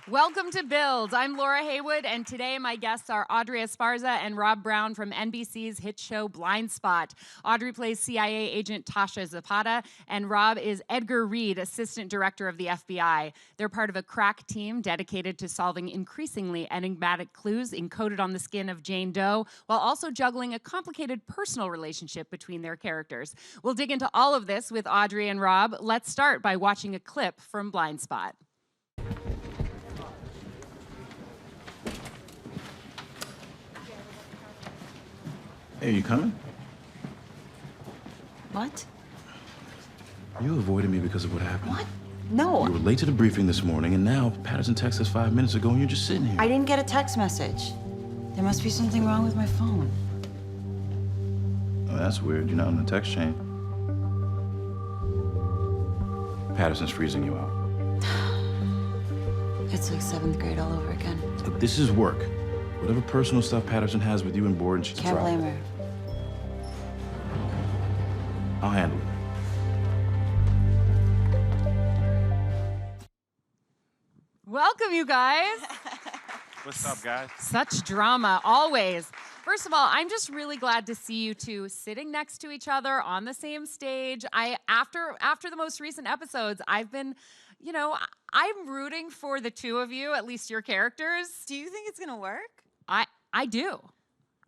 Welcome to Build. I'm Laura Haywood, and today my guests are Audrey Esparza and Rob Brown from NBC's hit show Blindspot. Audrey plays CIA agent Tasha Zapata, and Rob is Edgar Reade, assistant director of the FBI. They're part of a crack team dedicated to solving increasingly enigmatic clues encoded on the skin of Jane Doe, while also juggling a complicated personal relationship between their characters. We'll dig into all of this with Audrey and Rob. Let's start by watching a clip from Blindspot. Hey, you coming? What? You avoided me because of what happened. What? No. You were late to the briefing this morning, and now Patterson texted us 5 minutes ago, and you're just sitting here. I didn't get a text message. There must be something wrong with my phone. Oh, that's weird. You're not on the text chain. Patterson's freezing you out. It's like 7th grade all over again. Look, this is work. Whatever personal stuff Patterson has with you and Borden, she's Can't blame her. I'll handle it. Welcome, you guys. What's up, guys? Such drama, always. First of all, I'm just really glad to see you two sitting next to each other on the same stage. After the most recent episodes, I've been, I'm rooting for the two of you, at least your characters. Do you think it's gonna work? I do.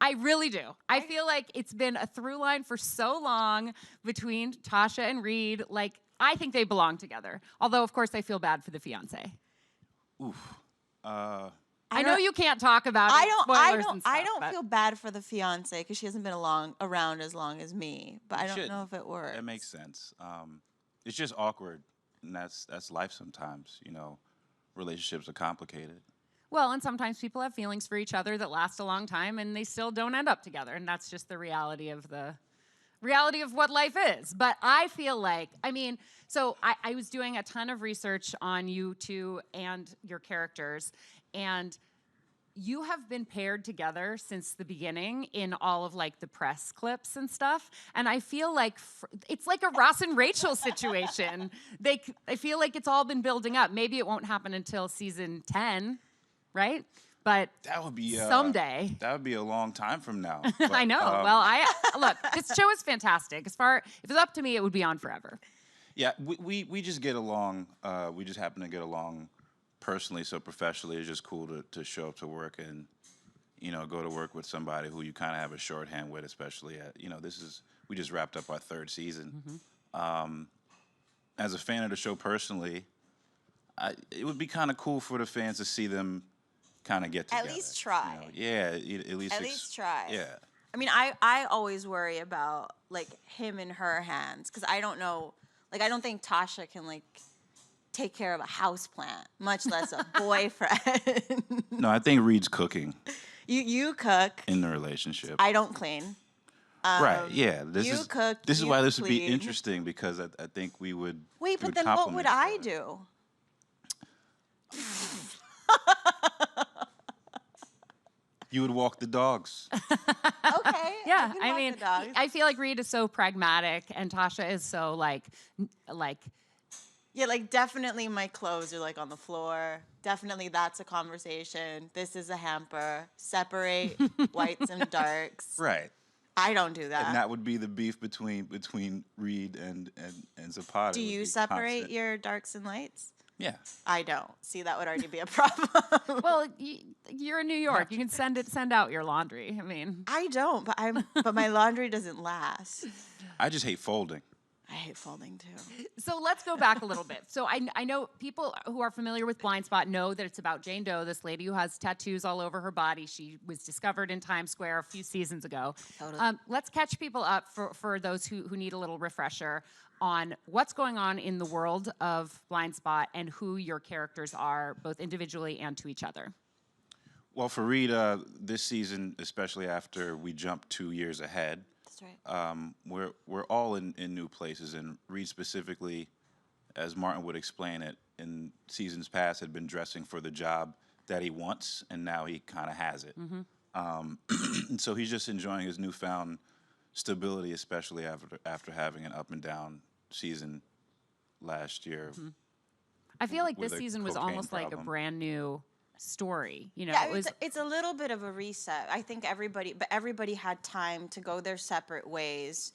I really do. I feel like it's been a through line for so long between Tasha and Reade. Like, I think they belong together. Although, of course, I feel bad for the fiance. Oof. I know you can't talk about it. I don't feel bad for the fiance because she hasn't been around as long as me. But I don't know if it works. That makes sense. It's just awkward, and that's life sometimes. Relationships are complicated. Well, and sometimes people have feelings for each other that last a long time, and they still don't end up together, and that's just the reality of what life is. But I feel like, so I was doing a ton of research on you two and your characters, and you have been paired together since the beginning in all of the press clips and stuff. And I feel like it's like a Ross and Rachel situation. I feel like it's all been building up. Maybe it won't happen until season 10, right? But that would be someday. That would be a long time from now. But, I know. Well, look. This show is fantastic. If it's up to me, it would be on forever. Yeah, we just get along. We just happen to get along personally, so professionally, it's just cool to show up to work and go to work with somebody who you kind of have a shorthand with, especially at we just wrapped up our 3rd season. Mm-hmm. As a fan of the show personally, it would be kind of cool for the fans to see them kind of get together. At least try. At least try. Yeah. I mean, I always worry about him in her hands because I don't know. I don't think Tasha can take care of a houseplant, much less a boyfriend. No, I think Reed's cooking. You cook. In the relationship. I don't clean. Right, yeah. This is why this would be clean. Interesting because I think we would. Wait, but then what would I do? You would walk the dogs. Okay. Yeah, I feel like Reade is so pragmatic, and Tasha is so Yeah, definitely my clothes are on the floor. Definitely that's a conversation. This is a hamper. Separate whites and darks. Right. I don't do that. And that would be the beef between Reade and Zapata. Do you separate your darks and lights? Yeah. I don't. See, that would already be a problem. Well, you're in New York. You can send out your laundry. I don't, but my laundry doesn't last. I just hate folding. I hate folding too. So let's go back a little bit. So I know people who are familiar with Blindspot know that it's about Jane Doe, this lady who has tattoos all over her body. She was discovered in Times Square a few seasons ago. Totally. Let's catch people up for those who need a little refresher on what's going on in the world of Blindspot and who your characters are, both individually and to each other. Well, for Reade, this season, especially after we jumped 2 years ahead, That's right. we're all in new places, and Reade specifically, as Martin would explain it, in seasons past had been dressing for the job that he wants, and now he kind of has it. Mm-hmm. And so he's just enjoying his newfound stability, especially after having an up and down season last year. Mm-hmm. I feel like with this a season was cocaine almost like a problem. brand new story. You know, Yeah, it was it's a little bit of a reset. I think everybody had time to go their separate ways,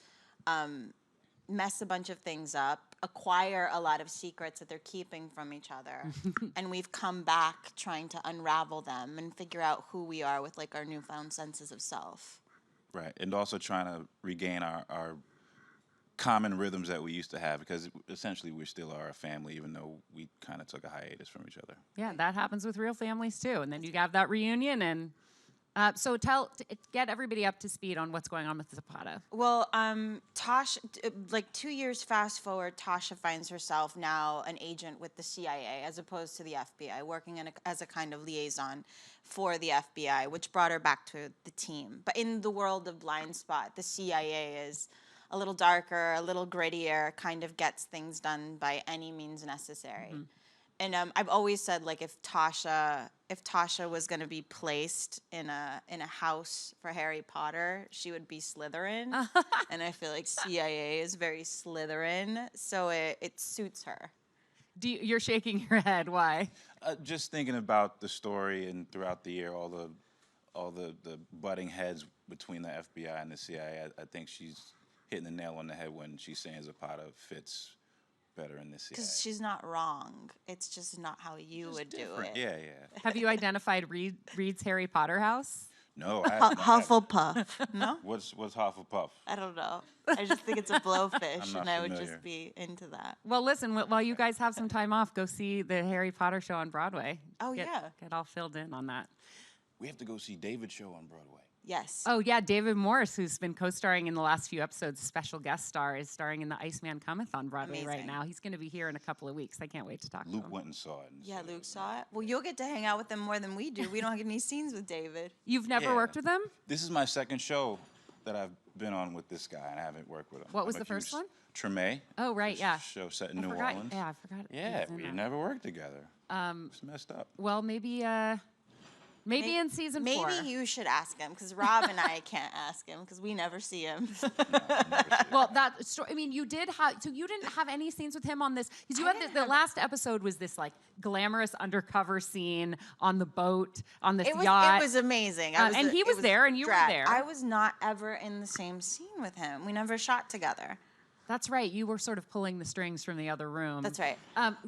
mess a bunch of things up, acquire a lot of secrets that they're keeping from each other, and we've come back trying to unravel them and figure out who we are with like our newfound senses of self. Right, and also trying to regain our common rhythms that we used to have, because essentially we still are a family, even though we kind of took a hiatus from each other. yeah, that happens with real families too. And then you have that reunion and so get everybody up to speed on what's going on with Zapata. Well, Tasha, like 2 years fast forward, Tasha finds herself now an agent with the CIA as opposed to the FBI, working as a kind of liaison for the FBI, which brought her back to the team. But in the world of Blindspot, the CIA is a little darker, a little grittier, kind of gets things done by any means necessary. And I've always said, like, if Tasha was going to be placed in a house for Harry Potter, she would be Slytherin. And I feel like CIA is very Slytherin, so it suits her. You're shaking your head. Why? Just thinking about the story and throughout the year, all the butting heads between the FBI and the CIA, I think she's hitting the nail on the head when she's saying Zapata fits better in the CIA. Because she's not wrong. It's just not how you would do it. Yeah, yeah. Have you identified Reed's Harry Potter house? No, I have not. Hufflepuff. No? What's Hufflepuff? I don't know. I just think it's a blowfish, I'm not and I would familiar. just be into that. Well, listen, while you guys have some time off, go see the Harry Potter show on Broadway. Oh, Get all filled in on that. We have to go see David's show on Broadway. Yes. Oh, yeah, David Morris, who's been co-starring in the last few episodes, special guest star, is starring in The Iceman Cometh on Broadway right Amazing. now. He's going to be here in a couple of weeks. I can't wait to talk to Luke him. went and saw it. And Yeah, said it Luke was saw it. Well, you'll get to hang out with him more than we do. We don't get any scenes with David. You've never Yeah. worked with him? This is my second show that I've been on with this guy, and I haven't worked with him. What was I'm a the first huge- one? Treme. Oh, right, This yeah. Show set in I New forgot. Orleans. Yeah, I forgot. he Yeah, was in we that. never worked together. It's messed up. Well, maybe in season 4. Maybe you should ask him, because Rob and I can't ask him, because we never see him. Well, I mean, you did have, so you didn't have any scenes with him on this, because you had the last episode was this like glamorous undercover scene on the boat, on this yacht. It was amazing. And he was there and you were there. I was not ever in the same scene with him. We never shot together. That's right. You were sort of pulling the strings from the other room. That's right.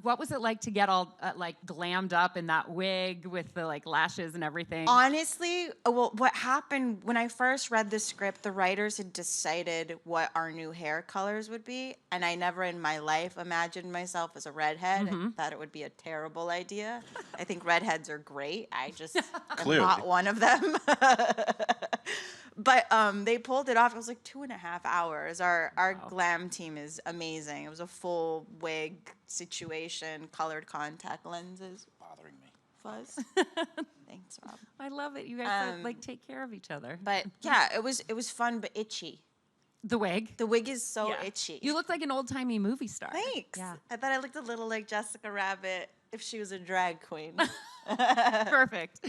What was it like to get all like glammed up in that wig with the like lashes and everything? Honestly, well, what happened when I first read the script, the writers had decided what our new hair colors would be, and I never in my life imagined myself as a redhead. I thought it would be a terrible idea. I think redheads are great. I just am Clearly. not one of them. But they pulled it off. It was like 2.5 hours. Our glam team is amazing. It was a full wig situation, colored contact lenses. Bothering me. Fuzz. Thanks, Rob. I love it. You guys like take care of each other. But yeah, it was fun but itchy. The wig. The wig is so Yeah. itchy. You look like an old timey movie star. Thanks. Yeah. I thought I looked a little like Jessica Rabbit if she was a drag queen. Perfect.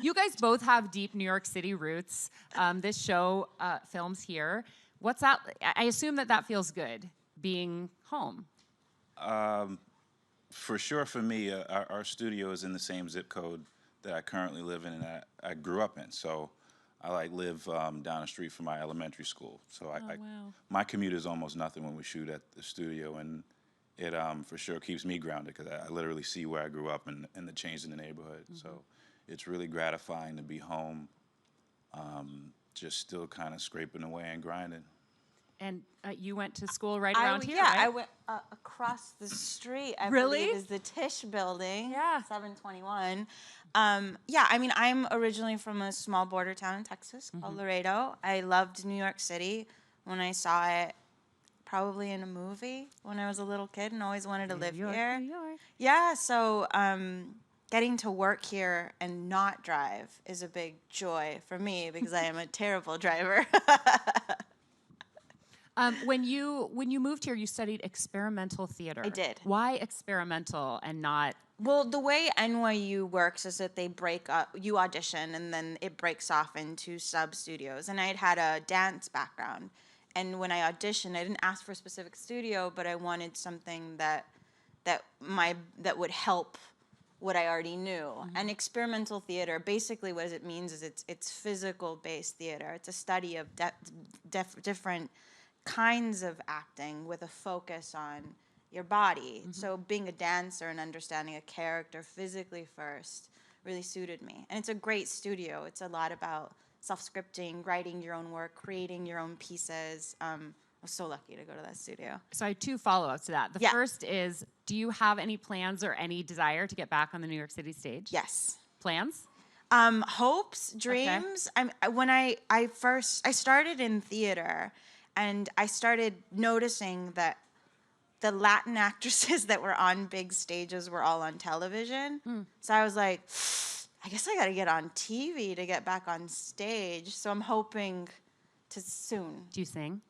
You guys both have deep New York City roots. This show films here. What's that? I assume that feels good, being home. For sure, for me, our studio is in the same zip code that I currently live in and that I grew up in. So I live down the street from my elementary school. So wow. my commute is almost nothing when we shoot at the studio, and it for sure keeps me grounded because I literally see where I grew up and the change in the neighborhood. So it's really gratifying to be home, just still kind of scraping away and grinding. And you went to school right around here, yeah, right? I went across the street. I Really? believe is the Tisch building. Yeah. 721. Yeah, I mean, I'm originally from a small border town in Texas called Laredo. I loved New York City when I saw it, probably in a movie when I was a little kid, and always wanted to live here. New York. Yeah, so getting to work here and not drive is a big joy for me because I am a terrible driver. When you moved here, you studied experimental theater. I did. Why experimental and not? Well, the way NYU works is that they break up, you audition, and then it breaks off into sub-studios. And I had a dance background. And when I auditioned, I didn't ask for a specific studio, but I wanted something that that would help what I already knew. And experimental theater, basically what it means is it's physical based theater. It's a study of different kinds of acting with a focus on your body. So being a dancer and understanding a character physically first really suited me. And it's a great studio. It's a lot about self-scripting, writing your own work, creating your own pieces. I was so lucky to go to that studio. So I have 2 follow-ups to that. The Yeah. first is, do you have any plans or any desire to get back on the New York City stage? Yes. Plans? Hopes, dreams. When I started in theater, and I started noticing that the Latin actresses that were on big stages were all on television. So I was like, I guess I got to get on TV to get back on stage. So I'm hoping to soon. Do you sing?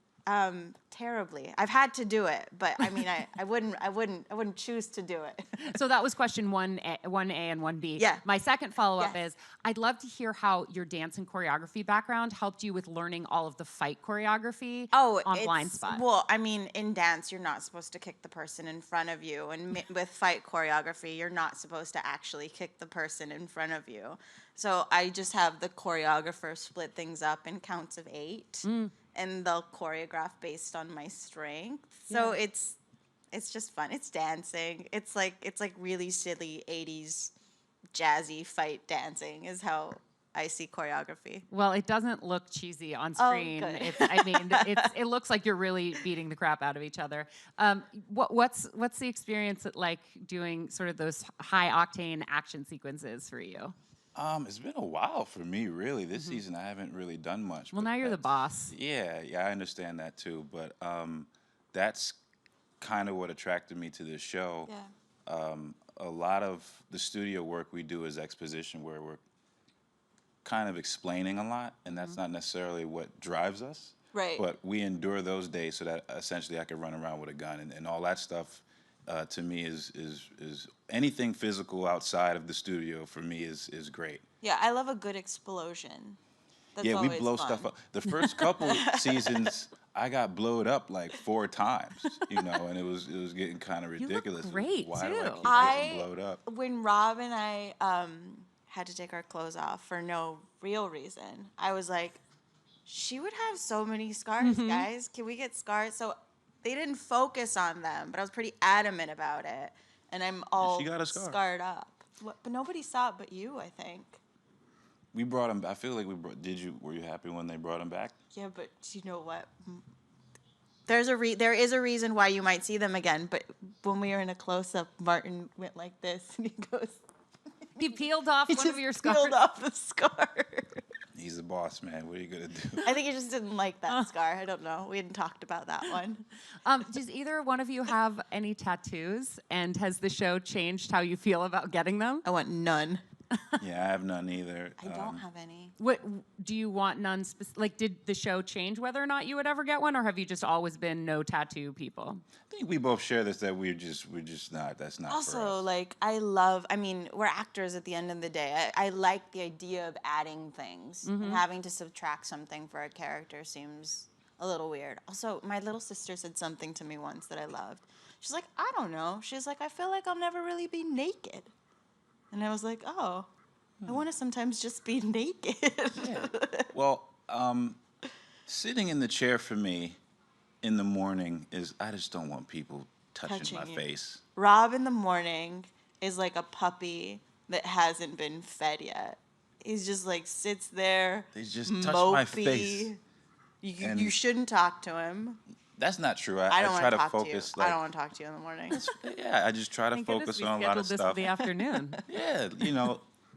Terribly. I've had to do it, but I mean, I wouldn't choose to do it. So that was question 1A and 1B. Yeah. My second follow-up Yes. is, I'd love to hear how your dance and choreography background helped you with learning all of the fight choreography on Blindspot. Well, I mean, in dance, you're not supposed to kick the person in front of you, and with fight choreography, you're not supposed to actually kick the person in front of you. So I just have the choreographer split things up in counts of 8. And they'll choreograph based on my strength. So it's just fun. It's dancing. It's like really silly 80s jazzy fight dancing is how I see choreography. Well, it doesn't look cheesy on screen. good. It looks like you're really beating the crap out of each other. What's the experience like doing sort of those high octane action sequences for you? It's been a while for me, really. This season, I haven't really done much. Well, but now you're the that's- boss. Yeah, I understand that too. But that's kind of what attracted me to this show. Yeah. A lot of the studio work we do is exposition, where we're kind of explaining a lot, and that's not necessarily what drives us. Right. But we endure those days so that essentially I can run around with a gun and all that stuff. To me is anything physical outside of the studio for me is great. Yeah, I love a good explosion. That's Yeah, we always blow fun. stuff up. The first couple seasons, I got blowed up like 4 times, and it was getting kind of look ridiculous. great, Why do too. I keep getting blowed up? When Rob and I had to take our clothes off for no real reason, I was like, she would have so many scars, guys. Can we get scars? So they didn't focus on them, but I was pretty adamant about it. And I'm all She got a scar. scarred up. But nobody saw it but you, I think. We brought him. I feel like we brought. Were you happy when they brought him back? Yeah, but you know what? There is a reason why you might see them again. But when we were in a close-up, Martin went like this, and he goes, He peeled off he one just of your scars. peeled off the scar. He's the boss, man. What are you gonna do? I think he just didn't like that scar. I don't know. We hadn't talked about that one. Does either one of you have any tattoos? And has the show changed how you feel about getting them? I want none. Yeah, I have none either. I don't have any. What do you want? None. Like, did the show change whether or not you would ever get one, or have you just always been no tattoo people? I think we both share this that we're just not. That's not for Also, us. like, I mean, we're actors at the end of the day. I like the idea of adding things. And having to subtract something for a character seems a little weird. Also, my little sister said something to me once that I loved. She's like, I don't know. She's like, I feel like I'll never really be naked. And I was like, oh, I want to sometimes just be naked. Yeah. Well, sitting in the chair for me in the morning is I just don't want people touching my you. face. Rob in the morning is like a puppy that hasn't been fed yet. He's just like sits there. They just touch my mopey. face. You And- shouldn't talk to him. That's not true. I don't try want to to talk focus. to you. I don't want to talk to you in the morning. Yeah, I just try to Thank focus goodness we on a lot of scheduled this stuff. for the afternoon. Yeah,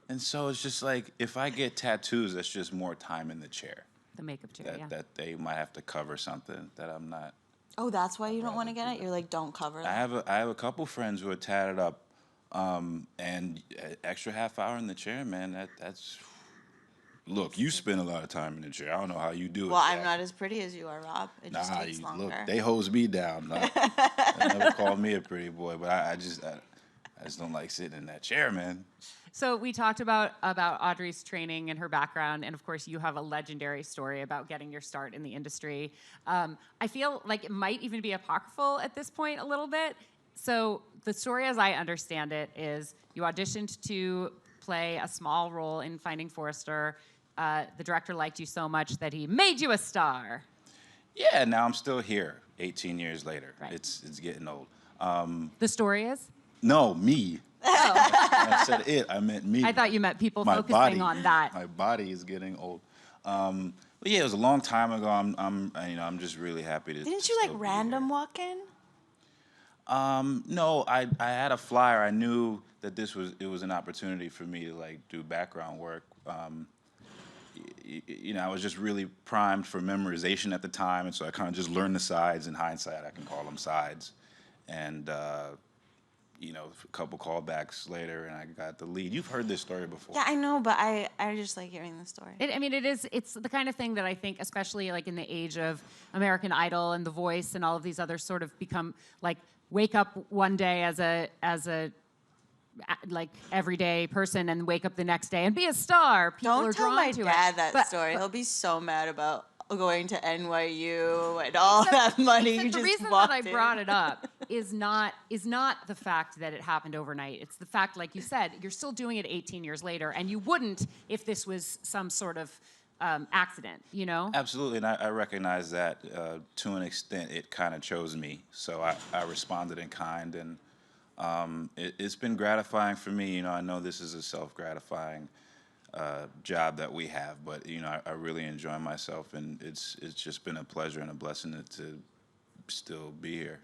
and so it's just like if I get tattoos, that's just more time in the chair. The makeup chair, yeah. That they might have to cover something that I'm not. Oh, that's why you don't want to get it? You're like, don't cover it. I have a couple friends who are tatted up, and extra half hour in the chair, man. That's. Look, you spend a lot of time in the chair. I don't know how you do it. Well, I'm Jack. not as pretty as you are, Rob. It just Nah, takes longer. look, they hose me down. No. They never called me a pretty boy, but I just don't like sitting in that chair, man. So we talked about Audrey's training and her background, and of course you have a legendary story about getting your start in the industry. I feel like it might even be apocryphal at this point a little bit. So the story, as I understand it, is you auditioned to play a small role in Finding Forrester. The director liked you so much that he made you a star. Yeah, now I'm still here 18 years later. Right. It's getting old. The story is? No, me. When I said it, I meant me. I thought you meant people My focusing body, on that. My body is getting old. But yeah, it was a long time ago. I'm just really happy to. Didn't to you like still be random here. walk in? No, I had a flyer. I knew that it was an opportunity for me to like do background work. I was just really primed for memorization at the time, and so I kind of just learned the sides. In hindsight, I can call them sides, and a couple callbacks later, and I got the lead. You've heard this story before. Yeah, I know, but I just like hearing the story. It's the kind of thing that I think, especially like in the age of American Idol and The Voice and all of these others sort of become like, wake up one day as a like everyday person and wake up the next day and be a star. People are Don't tell drawn my to dad it. that story. He'll be so mad about going to NYU and all that money you Except just the reason walked that I in. brought it up is not the fact that it happened overnight. It's the fact, like you said, you're still doing it 18 years later, and you wouldn't if this was some sort of accident, you know? Absolutely, and I recognize that to an extent it kind of chose me, so I responded in kind, and it's been gratifying for me. I know this is a self-gratifying job that we have, but I really enjoy myself, and it's just been a pleasure and a blessing to still be here.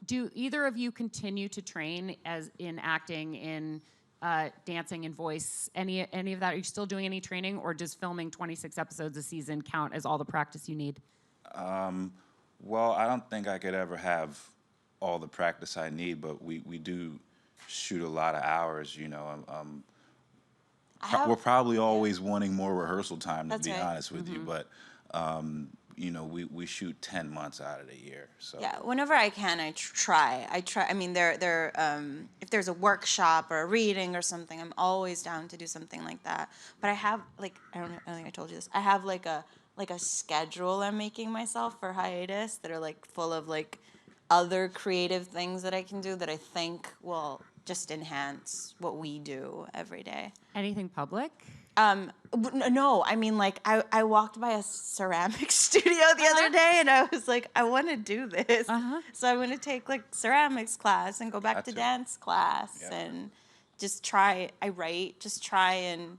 Do either of you continue to train as in acting, in dancing, and voice? Any of that? Are you still doing any training, or does filming 26 episodes a season count as all the practice you need? Well, I don't think I could ever have all the practice I need, but we do shoot a lot of hours. We're probably always wanting more rehearsal time, to That's be right. honest with you, but we shoot 10 months out of the year. So Yeah, whenever I can, I try. I mean, if there's a workshop or a reading or something, I'm always down to do something like that. But I have I don't think I told you this. I have like a schedule I'm making myself for hiatus that are like full of like other creative things that I can do that I think will just enhance what we do every day. Anything public? No, I mean, like, I walked by a ceramic studio the other day, and I was like, I want to do this. So I'm going to take, like, ceramics class and go back Got to to. dance class Yeah. and just try and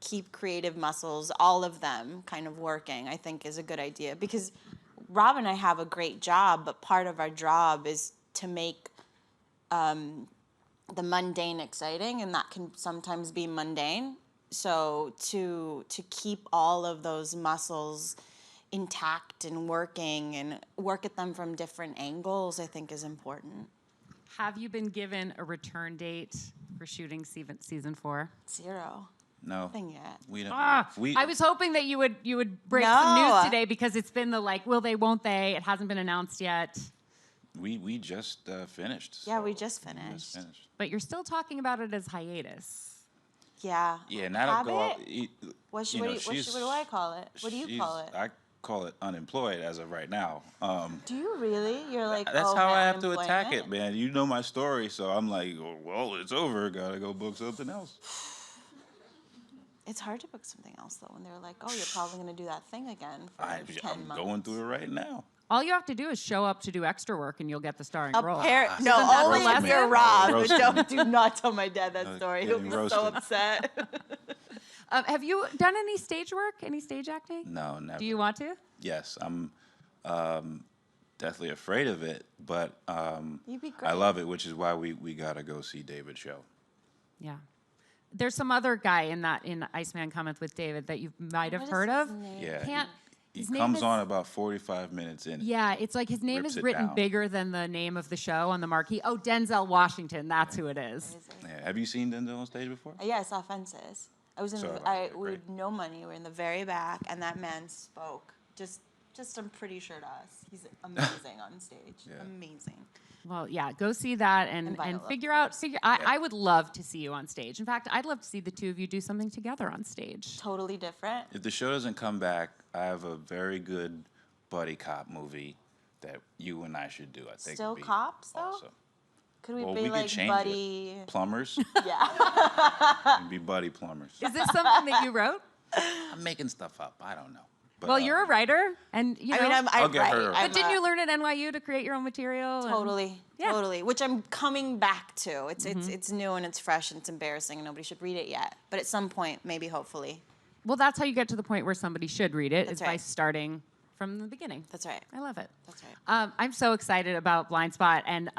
keep creative muscles, all of them kind of working, I think is a good idea. Because Rob and I have a great job, but part of our job is to make the mundane exciting, and that can sometimes be mundane. So to keep all of those muscles intact and working and work at them from different angles, I think is important. Have you been given a return date for shooting season 4? 0. no, Nothing yet. we don't. I was hoping that you would break No. some news today, because it's been the like, will they, won't they? It hasn't been announced yet. We just finished. Yeah, so we just we finished. But you're still talking about it as hiatus. Yeah. Yeah, and that'll go up. Habit? What do I call it? What do you call it? I call it unemployed as of right now. Do you really? You're like, That's oh, how man, I have to attack it, unemployment? man. You know my story, so I'm like, well, it's over. Gotta go book something else. It's hard to book something else, though, when they're like, oh, you're probably going to do that thing again for I'm 10 months. going through it right now. All you have to do is show up to do extra work, and you'll get the starring role. No, Isn't that only the if lesson? you're Rob. Roast me. Do not tell my dad that story. He'll getting be so roasted. upset. Have you done any stage work, any stage acting? No, never. Do you want to? Yes, I'm deathly afraid of it, but You'd be I great. love it, which is why we gotta go see David's show. Yeah. There's some other guy in Iceman Cometh with David that you might have heard of. Yeah, Can't. he his name comes is- on about 45 minutes in. Yeah, it's like his name Rips is it written down. bigger than the name of the show on the marquee. Oh, Denzel Washington. That's who it is. Yeah. Have you seen Denzel on stage before? Yeah, I saw Fences. I was in. So We great. had no money. We were in the very back, and that man spoke. Just I'm pretty sure to us. He's amazing on stage. Yeah. Amazing. Well, yeah, go see that and Viola, figure of out. course. I would love to see you on stage. In fact, I'd love to see the two of you do something together on stage. Totally different. If the show doesn't come back, I have a very good buddy cop movie that you and I should do. I think Still would be cops, though? awesome. Could we Well, be we could like change buddy? Plumbers. Yeah. We'd be buddy plumbers. Is this something that you wrote? I'm making stuff up. I don't know. But, Well, you're a writer, and you know. I mean, I'll get her. but didn't you learn at NYU to create your own material? and- Totally, Yeah. totally. Which I'm coming back to. It's new and it's fresh and it's embarrassing and nobody should read it yet. But at some point, maybe, hopefully. Well, that's how you get to the point where somebody should read it, That's is by right. starting from the beginning. That's right. I love it. That's right. I'm so excited about Blindspot, and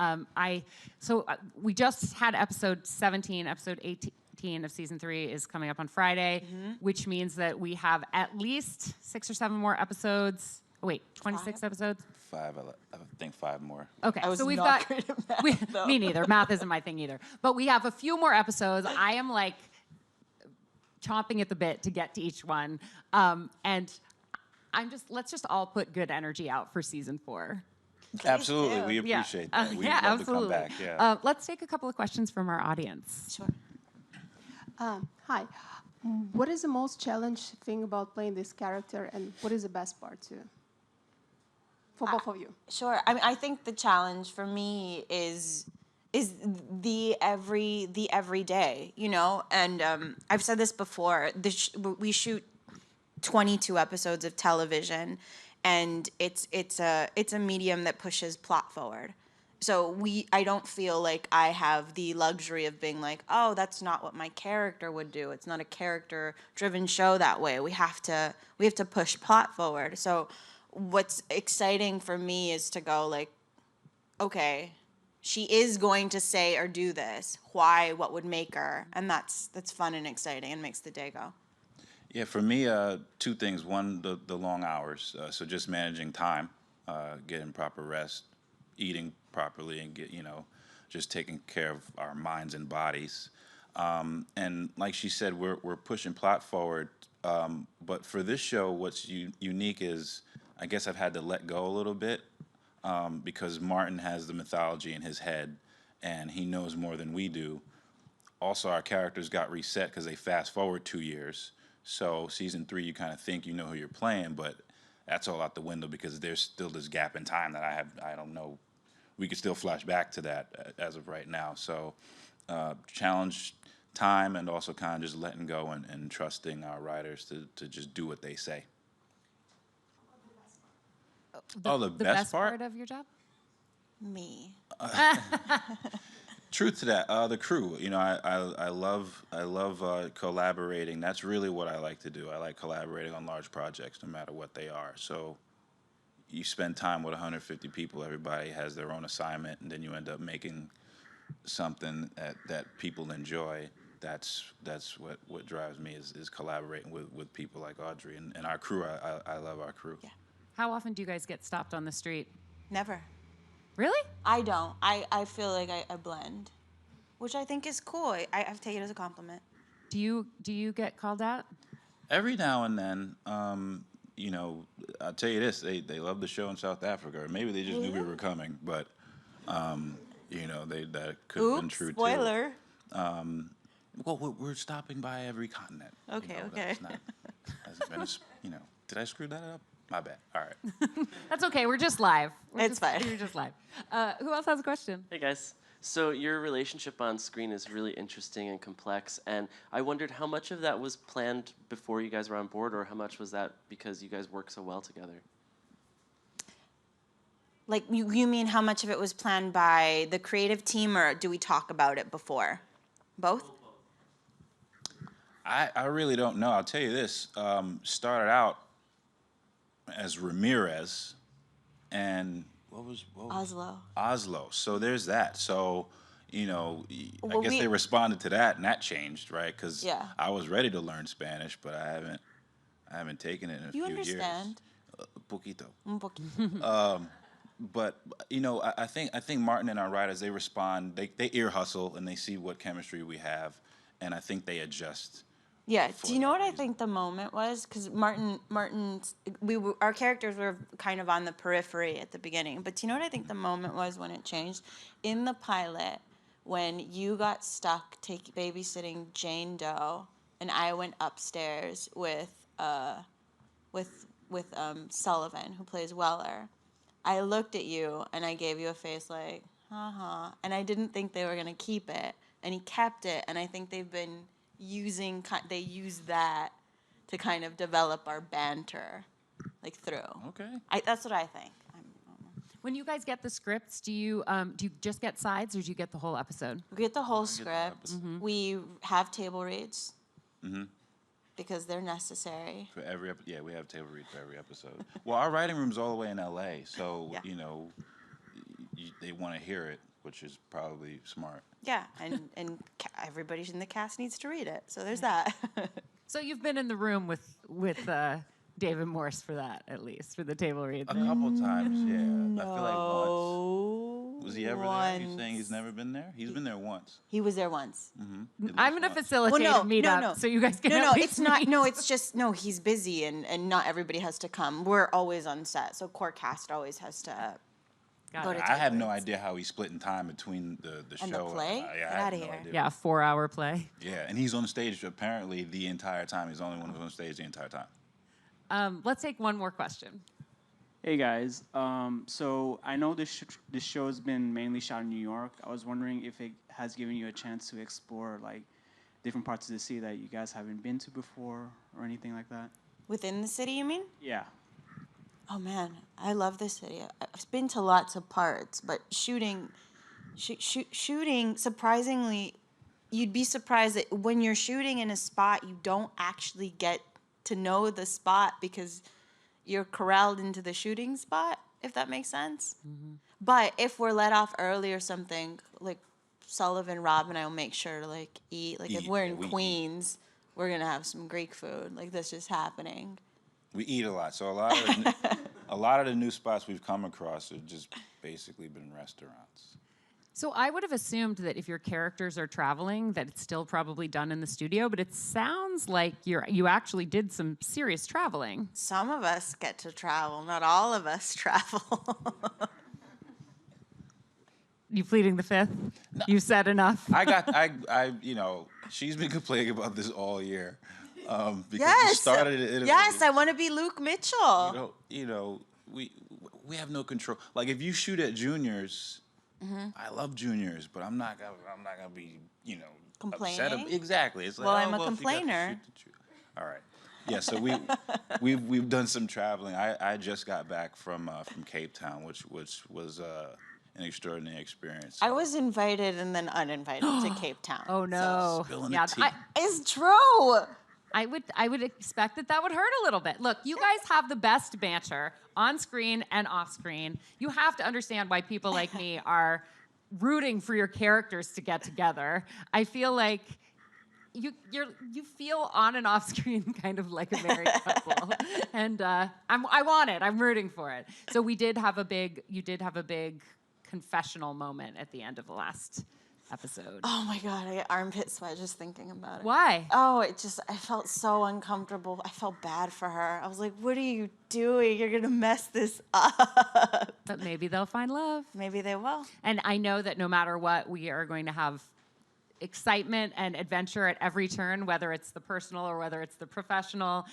we just had episode 17, episode 18 of season 3 is coming up on Friday, which means that we have at least 6 or 7 more episodes. Oh, wait, 26 episodes? 5. I think 5 more. Okay, I was so we've not got. great at math, though. Me neither. Math isn't my thing either. But we have a few more episodes. I am like chomping at the bit to get to each one, and let's just all put good energy out for season 4. Absolutely, do. we Yeah. appreciate that. We'd yeah, love absolutely. to come back. Yeah. Let's take a couple of questions from our audience. Sure. Hi. What is the most challenging thing about playing this character, and what is the best part too? For both of you. Sure. I mean, I think the challenge for me is the everyday, you know. And I've said this before. We shoot 22 episodes of television, and it's a medium that pushes plot forward. So I don't feel like I have the luxury of being like, oh, that's not what my character would do. It's not a character-driven show that way. We have to push plot forward. So what's exciting for me is to go like, okay, she is going to say or do this. Why? What would make her? And that's fun and exciting and makes the day go. Yeah, for me, 2 things. One, the long hours. So just managing time, getting proper rest, eating properly, and just taking care of our minds and bodies. And like she said, we're pushing plot forward. But for this show, what's unique is, I guess I've had to let go a little bit, because Martin has the mythology in his head, and he knows more than we do. Also, our characters got reset because they fast forward 2 years. So season 3, you kind of think you know who you're playing, but that's all out the window because there's still this gap in time that I don't know. We could still flash back to that as of right now. So challenge time, and also kind of just letting go and trusting our writers to just do what they say. The best part of your job? Me. Truth to that, the crew. I love collaborating. That's really what I like to do. I like collaborating on large projects, no matter what they are. So you spend time with 150 people. Everybody has their own assignment, and then you end up making something that people enjoy. That's what drives me is collaborating with people like Audrey and our crew. I love our crew. Yeah. How often do you guys get stopped on the street? Never. Really? I don't. I feel like I blend, which I think is cool. I take it as a compliment. Do you get called out? Every now and then, I'll tell you this: they love the show in South Africa, or maybe they just knew we were coming. But that could have been true spoiler. too. Well, we're stopping by every continent. Okay, okay. That's not, hasn't been did I screw that up? My bad. All right. That's okay. We're just live. It's fine. We're just live. Who else has a question? Hey guys. So your relationship on screen is really interesting and complex, and I wondered how much of that was planned before you guys were on board, or how much was that because you guys work so well together? Like, you mean how much of it was planned by the creative team, or do we talk about it before? Both? I really don't know. I'll tell you this. Started out as Ramirez, and what was Oslo. So there's that. So, I guess they responded to that, and that changed, right? Because I was ready to learn Spanish, but I haven't taken it in a few years. You understand? Poquito. Un poquito. But I think Martin and our writers, they respond. They ear hustle, and they see what chemistry we have, and I think they adjust. Yeah. Do you know what I think the moment was? Because our characters were kind of on the periphery at the beginning. But do you know what I think the moment was when it changed? In the pilot, when you got stuck babysitting Jane Doe, and I went upstairs with Sullivan, who plays Weller. I looked at you and I gave you a face like, And I didn't think they were gonna keep it, and he kept it, and I think they've been they use that to kind of develop our banter, like through. Okay. That's what I think. When you guys get the scripts, do you just get sides or do you get the whole episode? We get the whole script. We have table reads because they're necessary. For every we have table read for every episode. Well, our writing room's all the way in L.A., so Yeah. you know, they want to hear it, which is probably smart. Yeah, and everybody in the cast needs to read it. So there's that. So you've been in the room with David Morse for that, at least, for the table read. A couple times, yeah. I feel like once. Oh, Was he ever there? You saying he's never been there? He's been there once. He was there once. I'm going to facilitate a meetup so you guys can No, at least it's not. meet. No, it's just, no, he's busy and not everybody has to come. We're always on set, so core cast always has to Got go it. to I have table no reads. idea how he's splitting time between the show And the play? yeah, Get I have outta no here. idea. Yeah, a 4-hour play. Yeah, and he's on stage apparently the entire time. He's the only one who's on stage the entire time. Let's take one more question. Hey guys, so I know this show has been mainly shot in New York. I was wondering if it has given you a chance to explore like different parts of the city that you guys haven't been to before or anything like that. Within the city, you mean? Yeah. Oh man, I love this city. I've been to lots of parts, but shooting, surprisingly, you'd be surprised that when you're shooting in a spot, you don't actually get to know the spot because you're corralled into the shooting spot, if that makes sense. But if we're let off early or something, like Sullivan, Rob, and I will make sure to like eat. Like if Eat, we're yeah, in we eat. Queens, we're gonna have some Greek food. Like that's just happening. We eat a lot, so a lot of the new spots we've come across have just basically been restaurants. So I would have assumed that if your characters are traveling, that it's still probably done in the studio, but it sounds like you actually did some serious traveling. Some of us get to travel, not all of us travel. You pleading the fifth? You said enough. I you know, she's been complaining about this all year. Because we Yes. started in Italy. Yes, I want to be Luke Mitchell. You know, we have no control. Like if you shoot at juniors, I love juniors, but I'm not gonna be, you know, upset. Complaining? Exactly. It's like, Well, oh, I'm a if you got to complainer. shoot the all right. Yeah. So we've done some traveling. I just got back from Cape Town, which was an extraordinary experience. I was invited and then uninvited to Cape Town. Oh no! Spilling the Yeah, tea. It's true. I would expect that would hurt a little bit. Look, you guys have the best banter on screen and off screen. You have to understand why people like me are rooting for your characters to get together. I feel like you feel on and off screen kind of like a married couple, and I want it. I'm rooting for it. So you did have a big confessional moment at the end of the last episode. Oh my God, I get armpit sweat just thinking about it. Why? Oh, I felt so uncomfortable. I felt bad for her. I was like, what are you doing? You're going to mess this up. But maybe they'll find love. Maybe they will. And I know that no matter what, we are going to have excitement and adventure at every turn, whether it's the personal or whether it's the professional.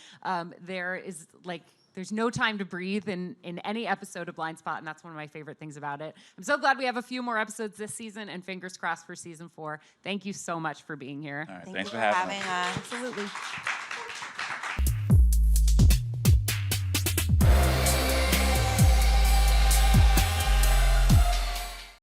There's no time to breathe in any episode of Blindspot, and that's one of my favorite things about it. I'm so glad we have a few more episodes this season, and fingers crossed for season 4. Thank you so much for being here. All right, Thank thanks you for having us. us. Absolutely.